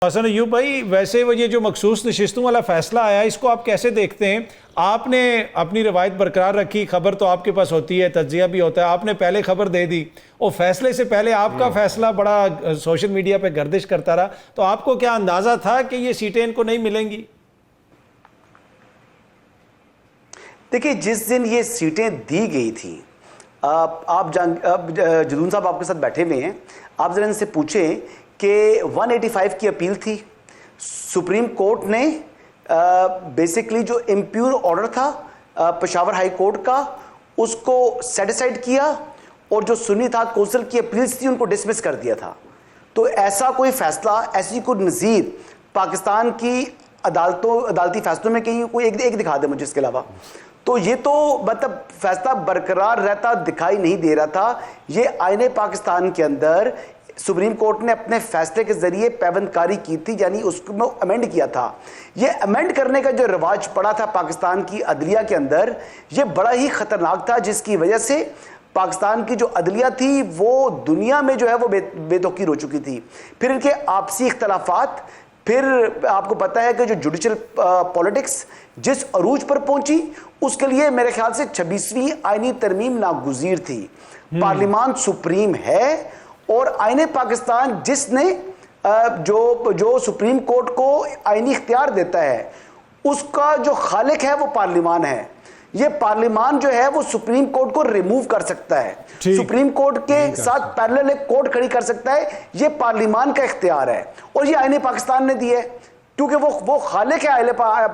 حسن ایوب بھائی، ویسے وہ یہ جو مخصوص نشستوں والا فیصلہ آیا اس کو آپ کیسے دیکھتے ہیں؟ آپ نے اپنی روایت برقرار رکھی، خبر تو آپ کے پاس ہوتی ہے، تجزیہ بھی ہوتا ہے، آپ نے پہلے خبر دے دی اور فیصلے سے پہلے آپ کا فیصلہ بڑا سوشل میڈیا پہ گردش کرتا رہا، تو آپ کو کیا اندازہ تھا کہ یہ سیٹیں ان کو نہیں ملیں گی؟ دیکھیں، جس دن یہ سیٹیں دی گئی تھیں، آپ جدون صاحب آپ کے ساتھ بیٹھے ہوئے ہیں، آپ ذرا ان سے پوچھیں کہ 185 کی اپیل تھی، سپریم کورٹ نے بیسکلی جو امپیور آرڈر تھا پشاور ہائی کورٹ کا اس کو سیٹیسائیڈ کیا، اور جو سنی تھا کونسل کی اپیلز تھی ان کو ڈسمس کر دیا تھا۔ تو ایسا کوئی فیصلہ، ایسی کوئی نظیر پاکستان کی عدالتی فیصلوں میں کہیں کوئی ایک دکھا دے مجھے اس کے علاوہ۔ تو یہ تو مطلب فیصلہ برقرار رہتا دکھائی نہیں دے رہا تھا۔ یہ آئین پاکستان کے اندر سپریم کورٹ نے اپنے فیصلے کے ذریعے پیوند کاری کی تھی، یعنی اس کو امینڈ کیا تھا۔ یہ امینڈ کرنے کا جو رواج پڑا تھا پاکستان کی عدلیہ کے اندر، یہ بڑا ہی خطرناک تھا، جس کی وجہ سے پاکستان کی جو عدلیہ تھی وہ دنیا میں جو ہے وہ بے توقیر ہو چکی تھی۔ پھر ان کے آپسی اختلافات، پھر آپ کو پتہ ہے کہ جو جوڈیشل پولیٹکس جس عروج پر پہنچی، اس کے لیے میرے خیال سے 26ویں آئینی ترمیم ناگزیر تھی۔ پارلیمان سپریم ہے، اور آئین پاکستان جس نے جو سپریم کورٹ کو آئینی اختیار دیتا ہے، اس کا جو خالق ہے وہ پارلیمان ہے۔ یہ پارلیمان جو ہے وہ سپریم کورٹ کو ریموو کر سکتا ہے، سپریم کورٹ کے ساتھ پیرلل ایک کورٹ کھڑی کر سکتا ہے، یہ پارلیمان کا اختیار ہے، اور یہ آئین پاکستان نے دی ہے کیونکہ وہ خالق ہے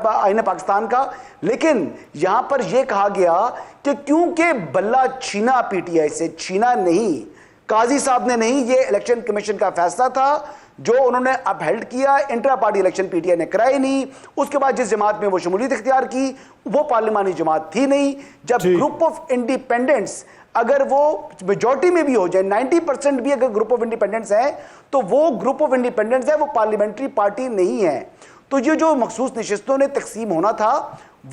آئین پاکستان کا۔ لیکن یہاں پر یہ کہا گیا کہ کیونکہ بلہ چھینا پی ٹی آئی سے، چھینا نہیں، قاضی صاحب نے نہیں، یہ الیکشن کمیشن کا فیصلہ تھا جو انہوں نے اپ ہیلڈ کیا، intra party election P T I نے کرائی نہیں۔ اس کے بعد جس جماعت میں وہ شمولیت اختیار کی وہ پارلیمانی جماعت تھی نہیں۔ جب گروپ آف انڈیپینڈنٹس اگر وہ میجورٹی میں بھی ہو جائے، 90% بھی اگر گروپ آف انڈیپینڈنٹس ہیں، تو وہ گروپ آف انڈیپینڈنٹس ہے، وہ پارلیمنٹری پارٹی نہیں ہے۔ تو یہ جو مخصوص نشستوں نے تقسیم ہونا تھا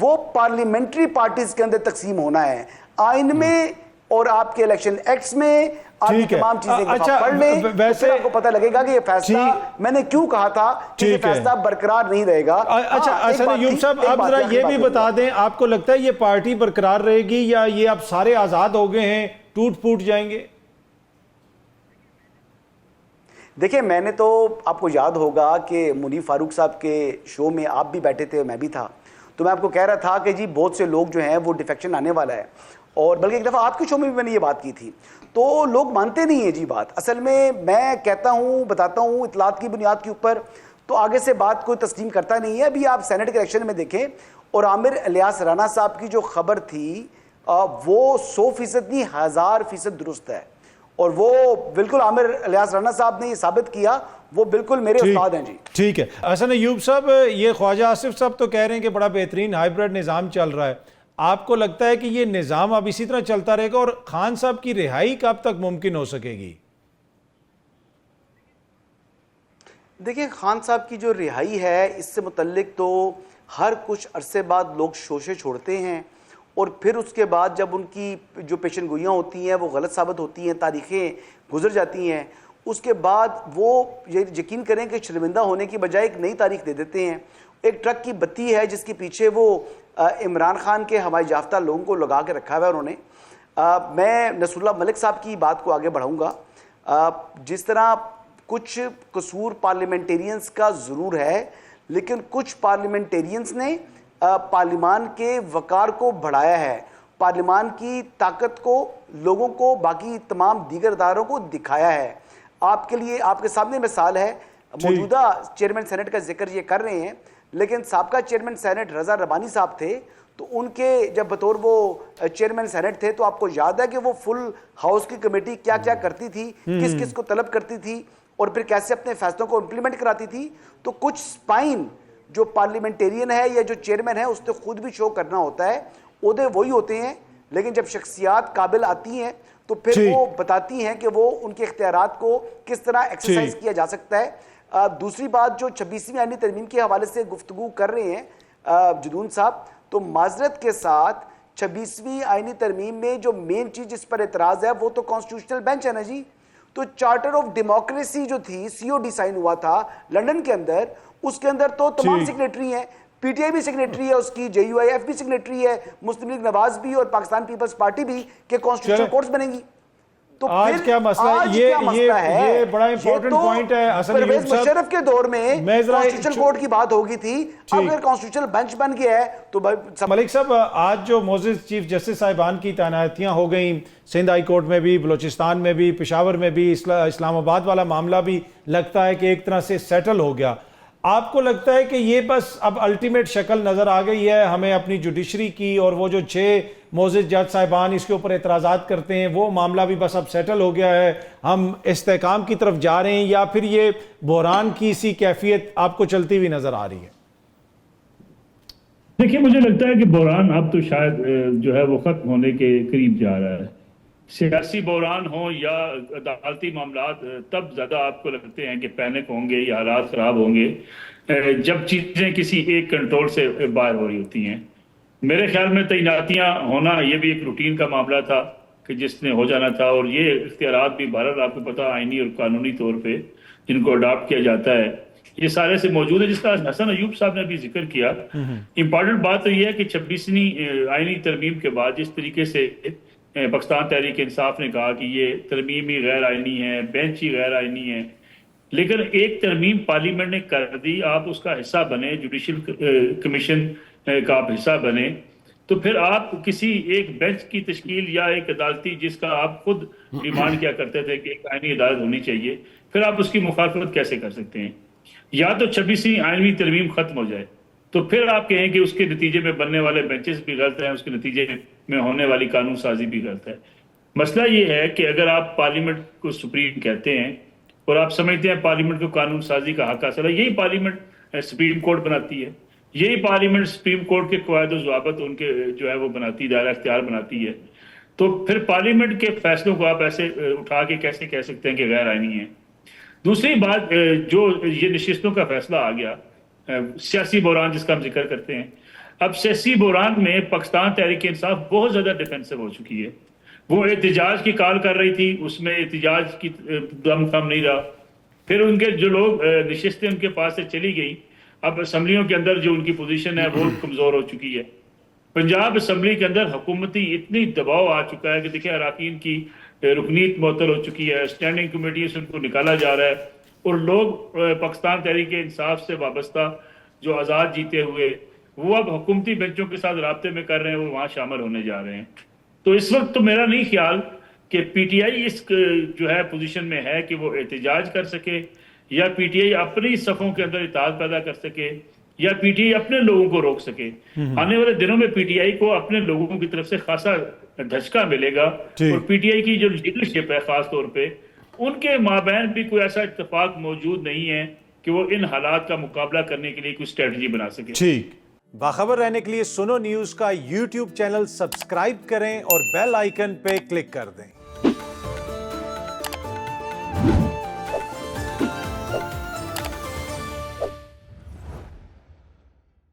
وہ پارلیمنٹری پارٹیز کے اندر تقسیم ہونا ہے۔ آئین میں اور آپ کے الیکشن ایکٹس میں آپ یہ تمام چیزیں پڑھ لیں، پھر آپ کو پتہ لگے گا کہ یہ فیصلہ میں نے کیوں کہا تھا کہ یہ فیصلہ برقرار نہیں رہے گا۔ اچھا حسن ایوب صاحب، آپ ذرا یہ بھی بتا دیں، آپ کو لگتا ہے یہ پارٹی برقرار رہے گی یا یہ اب سارے آزاد ہو گئے ہیں، ٹوٹ پھوٹ جائیں گے؟ دیکھیں، میں نے تو آپ کو یاد ہوگا کہ منیر فاروق صاحب کے شو میں آپ بھی بیٹھے تھے، میں بھی تھا، تو میں آپ کو کہہ رہا تھا کہ جی بہت سے لوگ جو ہیں وہ ڈیفیکشن آنے والا ہے، اور بلکہ ایک دفعہ آپ کے شو میں بھی میں نے یہ بات کی تھی، تو لوگ مانتے نہیں ہیں جی بات۔ اصل میں کہتا ہوں، بتاتا ہوں اطلاعات کی بنیاد کے اوپر، تو آگے سے بات کوئی تسلیم کرتا نہیں ہے۔ ابھی آپ سینٹ کے الیکشن میں دیکھیں، اور عامر الیاس رانا صاحب کی جو خبر تھی وہ 100% نہیں، 1000% درست ہے، اور وہ بالکل عامر الیاس رانا صاحب نے یہ ثابت کیا، وہ بالکل میرے استاد ہیں جی۔ ٹھیک ہے حسن ایوب صاحب، یہ خواجہ آصف صاحب تو کہہ رہے ہیں کہ بڑا بہترین ہائیبرڈ نظام چل رہا ہے، آپ کو لگتا ہے کہ یہ نظام اب اسی طرح چلتا رہے گا، اور خان صاحب کی رہائی کب تک ممکن ہو سکے گی؟ دیکھیں، خان صاحب کی جو رہائی ہے اس سے متعلق تو ہر کچھ عرصے بعد لوگ شوشے چھوڑتے ہیں، اور پھر اس کے بعد جب ان کی جو پیشن گوئیاں ہوتی ہیں وہ غلط ثابت ہوتی ہیں، تاریخیں گزر جاتی ہیں، اس کے بعد وہ یقین کریں کہ شرمندہ ہونے کی بجائے ایک نئی تاریخ دے دیتے ہیں۔ ایک ٹرک کی بتی ہے جس کے پیچھے وہ عمران خان کے ہوائی یافتہ لوگوں کو لگا کے رکھا ہوا ہے انہوں نے۔ میں نصر اللہ ملک صاحب کی بات کو آگے بڑھاؤں گا۔ جس طرح کچھ قصور پارلیمنٹیرینز کا ضرور ہے، لیکن کچھ پارلیمنٹیرینز نے پارلیمان کے وقار کو بڑھایا ہے، پارلیمان کی طاقت کو لوگوں کو، باقی تمام دیگر اداروں کو دکھایا ہے۔ آپ کے لیے، آپ کے سامنے مثال ہے، موجودہ چیئرمین سینٹ کا ذکر یہ کر رہے ہیں، لیکن سابقہ چیئرمین سینٹ رضا ربانی صاحب تھے، تو ان کے جب بطور وہ چیئرمین سینٹ تھے تو آپ کو یاد ہے کہ وہ فل ہاؤس کی کمیٹی کیا کیا کرتی تھی، کس کس کو طلب کرتی تھی، اور پھر کیسے اپنے فیصلوں کو امپلیمنٹ کراتی تھی۔ تو کچھ سپائن جو پارلیمنٹیرین ہے یا جو چیئرمین ہے اس سے خود بھی شو کرنا ہوتا ہے، عہدے وہی ہوتے ہیں، لیکن جب شخصیات قابل آتی ہیں تو پھر وہ بتاتی ہیں کہ وہ ان کے اختیارات کو کس طرح ایکسرسائز کیا جا سکتا ہے۔ دوسری بات جو 26ویں آئینی ترمیم کے حوالے سے گفتگو کر رہے ہیں جدون صاحب، تو معذرت کے ساتھ 26ویں آئینی ترمیم میں جو مین چیز جس پر اعتراض ہے وہ تو کانسٹیٹیوشنل بینچ ہے نا جی۔ تو چارٹر آف ڈیموکریسی جو تھی COD سائن ہوا تھا لنڈن کے اندر, اس کے اندر تو تمام سیکریٹری ہیں, PTI بھی سیکریٹری ہے اس کی, JUIF بھی سیکریٹری ہے, مسلم لیگ نواز بھی اور پاکستان پیپلز پارٹی بھی, کہ کانسٹیٹیوشنل کورٹس بنیں گی. تو آج کیا مسئلہ ہے, یہ بڑا امپورٹنٹ پوائنٹ ہے. پرویز مشرف کے دور میں کانسٹیٹیوشنل کورٹ کی بات ہوگی تھی, اب اگر کانسٹیٹیوشنل بینچ بن گیا ہے تو ملک صاحب آج جو معزز چیف جسٹس صاحبان کی تعیناتیاں ہو گئیں سندھ ہائی کورٹ میں بھی, بلوچستان میں بھی, پشاور میں بھی, اسلام آباد والا معاملہ بھی لگتا ہے کہ ایک طرح سے سیٹل ہو گیا. آپ کو لگتا ہے کہ یہ بس اب الٹیمیٹ شکل نظر آ گئی ہے ہمیں اپنی جوڈیشری کی, اور وہ جو 6 معزز جج صاحبان اس کے اوپر اعتراضات کرتے ہیں وہ معاملہ بھی بس اب سیٹل ہو گیا ہے, ہم استحکام کی طرف جا رہے ہیں, یا پھر یہ بحران کی سی کیفیت آپ کو چلتی ہوئی نظر آ رہی ہے؟ دیکھیں مجھے لگتا ہے کہ بحران اب تو شاید جو ہے وہ ختم ہونے کے قریب جا رہا ہے. سیاسی بحران ہوں یا عدالتی معاملات تب زیادہ آپ کو لگتے ہیں کہ پینک ہوں گے یا حالات خراب ہوں گے جب چیزیں کسی ایک کنٹرول سے باہر ہو رہی ہوتی ہیں. میرے خیال میں تعیناتیاں ہونا یہ بھی ایک روٹین کا معاملہ تھا کہ جس نے ہو جانا تھا, اور یہ اختیارات بھی بہرحال آپ کو پتہ آئینی اور قانونی طور پہ جن کو اڈاپٹ کیا جاتا ہے یہ سارے سے موجود ہے, جس کا حسن ایوب صاحب نے بھی ذکر کیا. امپارٹنٹ بات تو یہ ہے کہ 26ویں آئینی ترمیم کے بعد جس طریقے سے پاکستان تحریک انصاف نے کہا کہ یہ ترمیم ہی غیر آئینی ہے, بینچ ہی غیر آئینی ہے, لیکن ایک ترمیم پارلیمنٹ نے کر دی, آپ اس کا حصہ بنے, جوڈیشل کمیشن کا آپ حصہ بنے, تو پھر آپ کسی ایک بینچ کی تشکیل یا ایک عدالتی جس کا آپ خود ڈیمانڈ کیا کرتے تھے کہ ایک آئینی عدالت ہونی چاہیے, پھر آپ اس کی مخالفت کیسے کر سکتے ہیں؟ یا تو 26ویں آئینی ترمیم ختم ہو جائے تو پھر آپ کہیں کہ اس کے نتیجے میں بننے والے بینچز بھی غلط ہیں, اس کے نتیجے میں ہونے والی قانون سازی بھی غلط ہے. مسئلہ یہ ہے کہ اگر آپ پارلیمنٹ کو سپریم کہتے ہیں اور آپ سمجھتے ہیں پارلیمنٹ کو قانون سازی کا حق حاصل ہے, یہی پارلیمنٹ سپریم کورٹ بناتی ہے, یہی پارلیمنٹ سپریم کورٹ کے قواعد و ضوابط ان کے جو ہے وہ بناتی, دائرہ اختیار بناتی ہے, تو پھر پارلیمنٹ کے فیصلوں کو آپ ایسے اٹھا کے کیسے کہہ سکتے ہیں کہ غیر آئینی ہیں؟ دوسری بات, جو یہ نشستوں کا فیصلہ آ گیا, سیاسی بحران جس کا ہم ذکر کرتے ہیں, اب سیاسی بحران میں پاکستان تحریک انصاف بہت زیادہ ڈیفینسو ہو چکی ہے. وہ احتجاج کی کال کر رہی تھی, اس میں احتجاج کی دم تھم نہیں رہا, پھر ان کے جو لوگ نشستیں ان کے پاس سے چلی گئی, اب اسمبلیوں کے اندر جو ان کی پوزیشن ہے وہ کمزور ہو چکی ہے. پنجاب اسمبلی کے اندر حکومتی اتنی دباؤ آ چکا ہے کہ دیکھیں اراکین کی رکنیت معطل ہو چکی ہے, اسٹینڈنگ کمیٹی سے ان کو نکالا جا رہا ہے, اور لوگ پاکستان تحریک انصاف سے وابستہ جو آزاد جیتے ہوئے وہ اب حکومتی بینچوں کے ساتھ رابطے میں کر رہے ہیں, وہ وہاں شامل ہونے جا رہے ہیں. تو اس وقت تو میرا نہیں خیال کہ PTI اس جو ہے پوزیشن میں ہے کہ وہ احتجاج کر سکے, یا PTI اپنی صفوں کے اندر اتحاد پیدا کر سکے, یا PTI اپنے لوگوں کو روک سکے. آنے والے دنوں میں PTI کو اپنے لوگوں کی طرف سے خاصا دھچکا ملے گا, اور PTI کی جو لیڈرشپ ہے خاص طور پہ ان کے مابین بھی کوئی ایسا اتفاق موجود نہیں ہے کہ وہ ان حالات کا مقابلہ کرنے کے لیے کوئی اسٹریٹجی بنا سکے. ٹھیک, باخبر رہنے کے لیے سنو نیوز کا YouTube چینل سبسکرائب کریں اور بیل آئیکن پہ کلک کر دیں.